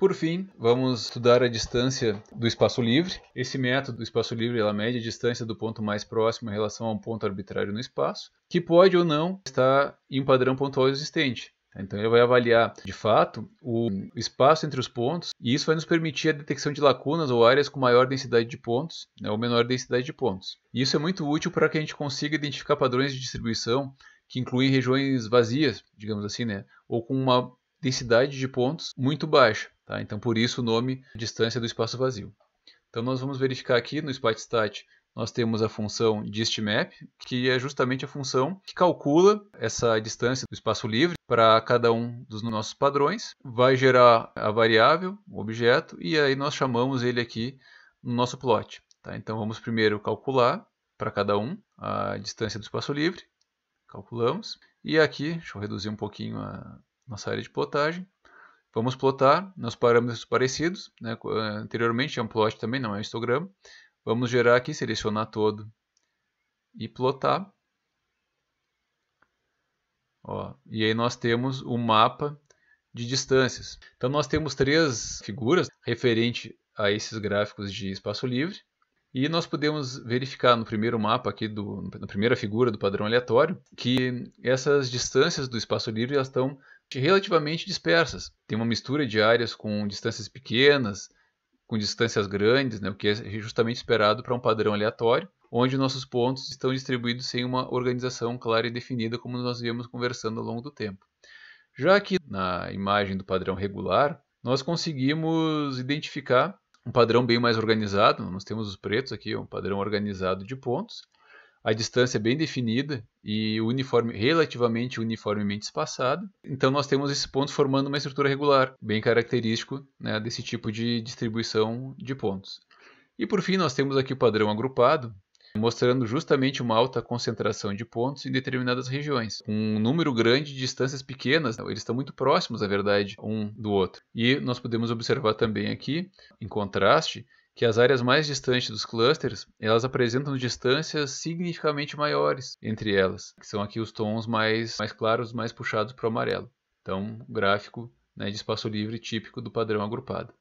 Por fim, vamos estudar a distância do espaço livre. Esse método do espaço livre ela mede a distância do ponto mais próximo em relação a um ponto arbitrário no espaço, que pode ou não estar em um padrão pontual existente. Então ele vai avaliar, de fato, o espaço entre os pontos, e isso vai nos permitir a detecção de lacunas ou áreas com maior densidade de pontos, ou menor densidade de pontos. E isso é muito útil para que a gente consiga identificar padrões de distribuição que incluem regiões vazias, digamos assim, ou com uma densidade de pontos muito baixa. Tá? Então, por isso o nome distância do espaço vazio. Então, nós vamos verificar aqui no SpatiStat, nós temos a função distMap, que é justamente a função que calcula essa distância do espaço livre para cada um dos nossos padrões, vai gerar a variável, o objeto, e aí nós chamamos ele aqui no nosso plot. Tá? Então, vamos primeiro calcular para cada um a distância do espaço livre, calculamos, e aqui, deixa eu reduzir um pouquinho a nossa área de plotagem. Vamos plotar nos parâmetros parecidos. Anteriormente é um plot também, não é um histograma. Vamos gerar aqui, selecionar todo e plotar. E aí nós temos o mapa de distâncias. Então nós temos 3 figuras referente a esses gráficos de espaço livre. E nós podemos verificar no primeiro mapa aqui, na primeira figura do padrão aleatório, que essas distâncias do espaço livre elas estão relativamente dispersas. Tem uma mistura de áreas com distâncias pequenas, com distâncias grandes, o que é justamente esperado para um padrão aleatório, onde nossos pontos estão distribuídos sem uma organização clara e definida, como nós viemos conversando ao longo do tempo. Já aqui na imagem do padrão regular, nós conseguimos identificar um padrão bem mais organizado. Nós temos os pretos aqui, um padrão organizado de pontos. A distância é bem definida e relativamente uniformemente espaçado. Então nós temos esses pontos formando uma estrutura regular, bem característico desse tipo de distribuição de pontos. E por fim nós temos aqui o padrão agrupado, mostrando justamente uma alta concentração de pontos em determinadas regiões. Um número grande de distâncias pequenas, eles estão muito próximos, na verdade, um do outro. E nós podemos observar também aqui, em contraste, que as áreas mais distantes dos clusters, elas apresentam distâncias significativamente maiores entre elas, que são aqui os tons mais claros, mais puxados para o amarelo. Então, gráfico de espaço livre típico do padrão agrupado.